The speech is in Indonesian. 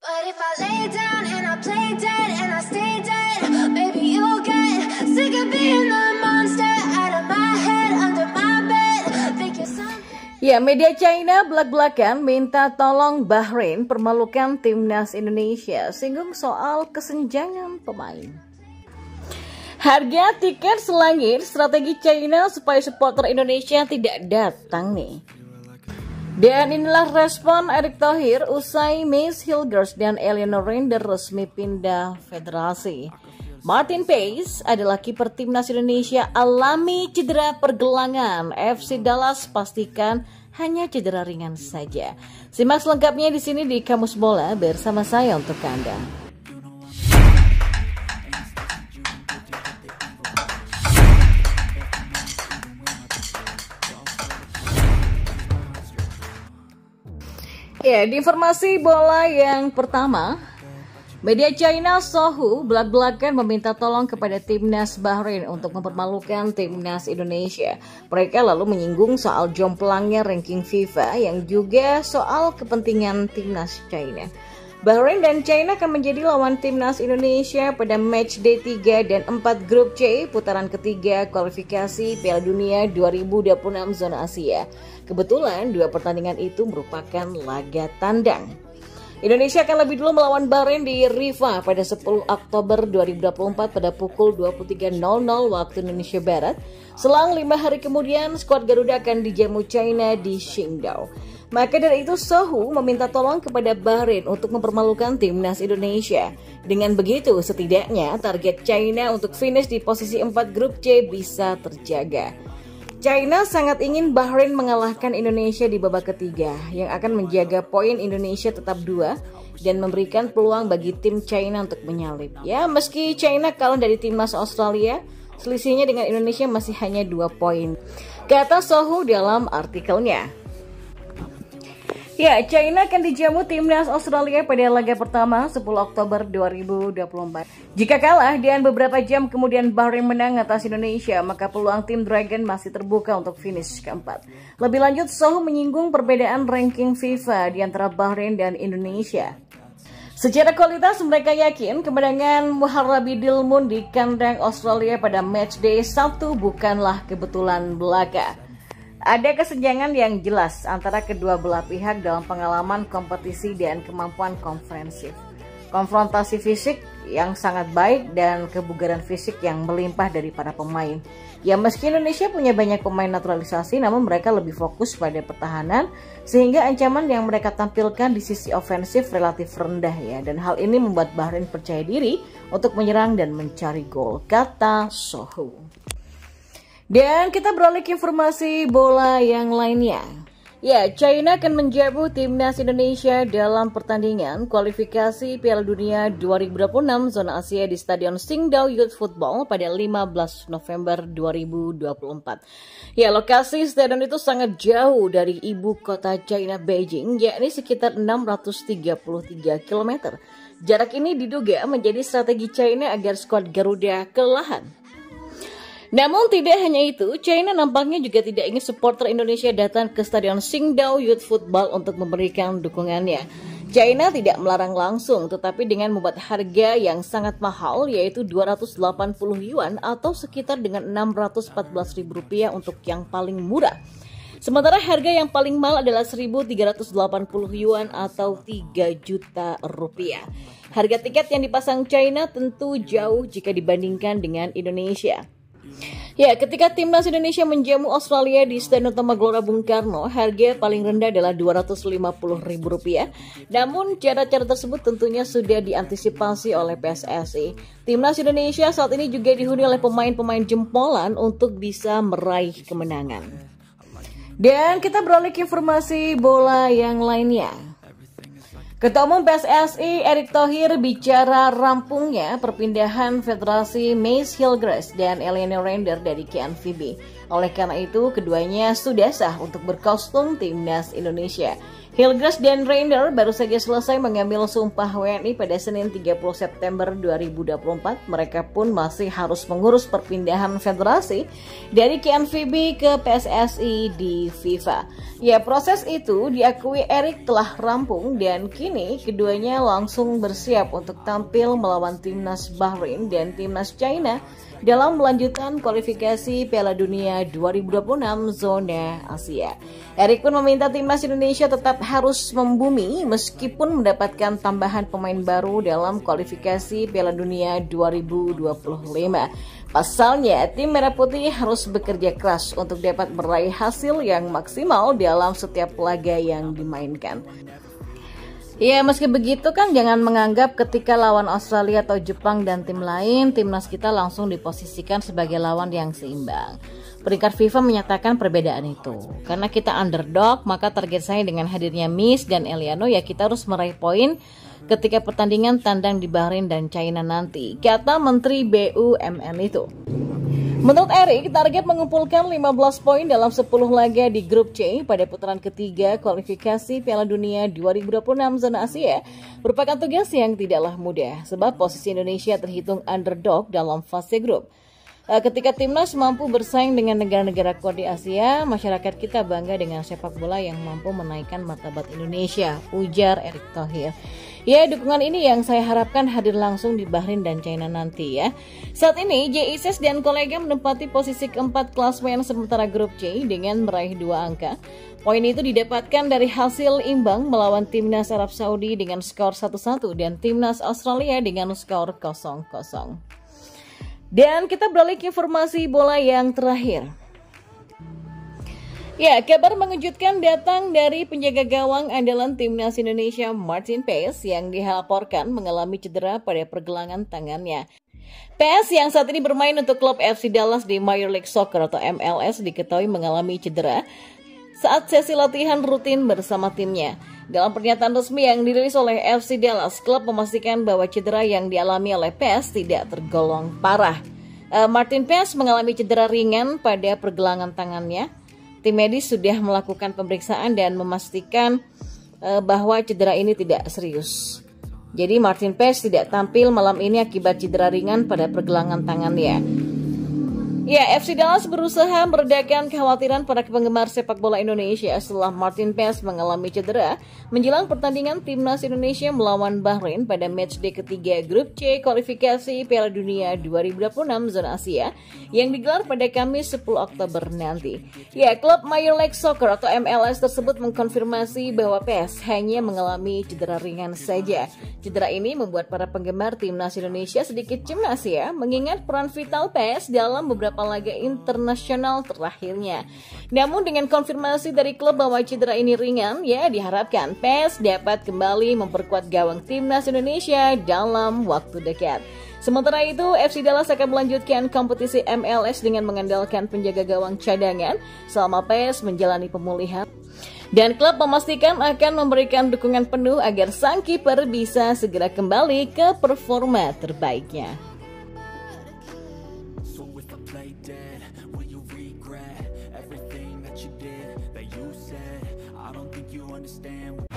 But if I lay down and I play dead and I stay dead, maybe you'll get sick of being the monster out of my head, under my bed. Think you're something. Ya, media China belak-belakan minta tolong Bahrain permalukan timnas Indonesia, singgung soal kesenjangan pemain. Harga tiket selangit, strategi China supaya supporter Indonesia tidak datang nih. Dan inilah respon Erick Thohir usai Mace Hilgers dan Eleanor Render resmi pindah federasi. Martin Paes adalah kiper timnas Indonesia alami cedera pergelangan. FC Dallas pastikan hanya cedera ringan saja. Simak selengkapnya di sini di Kamus Bola bersama saya untuk Anda. Ya, di informasi bola yang pertama, media China Sohu belak-belakan meminta tolong kepada timnas Bahrain untuk mempermalukan timnas Indonesia. Mereka lalu menyinggung soal jomplangnya ranking FIFA yang juga soal kepentingan timnas China. Bahrain dan China akan menjadi lawan timnas Indonesia pada match day 3 dan 4 grup C putaran ketiga kualifikasi Piala Dunia 2026 zona Asia. Kebetulan dua pertandingan itu merupakan laga tandang. Indonesia akan lebih dulu melawan Bahrain di Rifa pada 10 Oktober 2024 pada pukul 23.00 waktu Indonesia Barat. Selang 5 hari kemudian, skuad Garuda akan dijamu China di Qingdao. Maka dari itu Sohu meminta tolong kepada Bahrain untuk mempermalukan timnas Indonesia. Dengan begitu, setidaknya target China untuk finish di posisi 4 grup C bisa terjaga. China sangat ingin Bahrain mengalahkan Indonesia di babak ketiga yang akan menjaga poin Indonesia tetap 2 dan memberikan peluang bagi tim China untuk menyalip. Ya, meski China kalah dari timnas Australia, selisihnya dengan Indonesia masih hanya 2 poin. Kata Sohu dalam artikelnya. Ya, China akan dijamu timnas Australia pada laga pertama 10 Oktober 2024. Jika kalah dan beberapa jam kemudian Bahrain menang atas Indonesia, maka peluang tim Dragon masih terbuka untuk finish keempat. Lebih lanjut, Sohu menyinggung perbedaan ranking FIFA di antara Bahrain dan Indonesia. Secara kualitas, mereka yakin kemenangan Muharrabidil Mun di kandang Australia pada matchday Sabtu bukanlah kebetulan belaka. Ada kesenjangan yang jelas antara kedua belah pihak dalam pengalaman kompetisi dan kemampuan konferensif. Konfrontasi fisik yang sangat baik dan kebugaran fisik yang melimpah dari para pemain. Ya, meski Indonesia punya banyak pemain naturalisasi, namun mereka lebih fokus pada pertahanan sehingga ancaman yang mereka tampilkan di sisi ofensif relatif rendah ya. Dan hal ini membuat Bahrain percaya diri untuk menyerang dan mencari gol, kata Sohu. Dan kita beralih ke informasi bola yang lainnya. Ya, China akan menjamu timnas Indonesia dalam pertandingan kualifikasi Piala Dunia 2026 zona Asia di Stadion Qingdao Youth Football pada 15 November 2024. Ya, lokasi stadion itu sangat jauh dari ibu kota China Beijing, yakni sekitar 633 km. Jarak ini diduga menjadi strategi China agar skuad Garuda kelelahan. Namun tidak hanya itu, China nampaknya juga tidak ingin supporter Indonesia datang ke Stadion Qingdao Youth Football untuk memberikan dukungannya. China tidak melarang langsung, tetapi dengan membuat harga yang sangat mahal, yaitu 280 yuan atau sekitar dengan Rp614.000 untuk yang paling murah. Sementara harga yang paling mahal adalah 1.380 yuan atau 3 juta rupiah. Harga tiket yang dipasang China tentu jauh jika dibandingkan dengan Indonesia. Ya, ketika timnas Indonesia menjamu Australia di Stadion Utama Gelora Bung Karno, harga paling rendah adalah Rp250.000. Namun, cara-cara tersebut tentunya sudah diantisipasi oleh PSSI. Timnas Indonesia saat ini juga dihuni oleh pemain-pemain jempolan untuk bisa meraih kemenangan. Dan kita beralih ke informasi bola yang lainnya. Ketua Umum PSSI Erick Thohir bicara rampungnya perpindahan Federasi Mace Hilgers dan Eleanor Render dari KNVB. Oleh karena itu, keduanya sudah sah untuk berkostum timnas Indonesia. Hilgers dan Reiner baru saja selesai mengambil sumpah WNI pada Senin 30 September 2024. Mereka pun masih harus mengurus perpindahan federasi dari KNVB ke PSSI di FIFA. Ya, proses itu diakui Erik telah rampung dan kini keduanya langsung bersiap untuk tampil melawan timnas Bahrain dan timnas China dalam melanjutkan kualifikasi Piala Dunia 2026 zona Asia. Erik pun meminta timnas Indonesia tetap harus membumi meskipun mendapatkan tambahan pemain baru dalam kualifikasi Piala Dunia 2025. Pasalnya, tim Merah Putih harus bekerja keras untuk dapat meraih hasil yang maksimal dalam setiap laga yang dimainkan. Ya, meski begitu kan jangan menganggap ketika lawan Australia atau Jepang dan tim lain, timnas kita langsung diposisikan sebagai lawan yang seimbang. Peringkat FIFA menyatakan perbedaan itu. Karena kita underdog, maka target saya dengan hadirnya Miss dan Eliano ya kita harus meraih poin ketika pertandingan tandang di Bahrain dan China nanti, kata Menteri BUMN itu. Menurut Erik, target mengumpulkan 15 poin dalam 10 laga di grup C pada putaran ketiga kualifikasi Piala Dunia 2026 zona Asia merupakan tugas yang tidaklah mudah sebab posisi Indonesia terhitung underdog dalam fase grup. Ketika timnas mampu bersaing dengan negara-negara kuat di Asia, masyarakat kita bangga dengan sepak bola yang mampu menaikkan martabat Indonesia, ujar Erick Thohir. Ya, dukungan ini yang saya harapkan hadir langsung di Bahrain dan China nanti ya. Saat ini, JICES dan kolega menempati posisi keempat klasmen sementara grup C dengan meraih 2 angka. Poin itu didapatkan dari hasil imbang melawan timnas Arab Saudi dengan skor 1-1 dan timnas Australia dengan skor 0-0. Dan kita beralih ke informasi bola yang terakhir. Ya, kabar mengejutkan datang dari penjaga gawang andalan timnas Indonesia Martin Paes yang dilaporkan mengalami cedera pada pergelangan tangannya. Paes yang saat ini bermain untuk klub FC Dallas di Major League Soccer atau MLS diketahui mengalami cedera saat sesi latihan rutin bersama timnya. Dalam pernyataan resmi yang dirilis oleh FC Dallas, klub memastikan bahwa cedera yang dialami oleh Paes tidak tergolong parah. Martin Paes mengalami cedera ringan pada pergelangan tangannya. Tim medis sudah melakukan pemeriksaan dan memastikan bahwa cedera ini tidak serius. Jadi Martin Paes tidak tampil malam ini akibat cedera ringan pada pergelangan tangannya. Ya, FC Dallas berusaha meredakan kekhawatiran para penggemar sepak bola Indonesia setelah Martin Paes mengalami cedera menjelang pertandingan timnas Indonesia melawan Bahrain pada matchday ketiga grup C kualifikasi Piala Dunia 2026 zona Asia yang digelar pada Kamis 10 Oktober nanti. Ya, klub Major League Soccer atau MLS tersebut mengkonfirmasi bahwa Paes hanya mengalami cedera ringan saja. Cedera ini membuat para penggemar timnas Indonesia sedikit cemas ya, mengingat peran vital Paes dalam beberapa laga internasional terakhirnya. Namun dengan konfirmasi dari klub bahwa cedera ini ringan, ya diharapkan Paes dapat kembali memperkuat gawang timnas Indonesia dalam waktu dekat. Sementara itu, FC Dallas akan melanjutkan kompetisi MLS dengan mengandalkan penjaga gawang cadangan selama Paes menjalani pemulihan. Dan klub memastikan akan memberikan dukungan penuh agar sang kiper bisa segera kembali ke performa terbaiknya. Everything that you did, that you said, I don't think you understand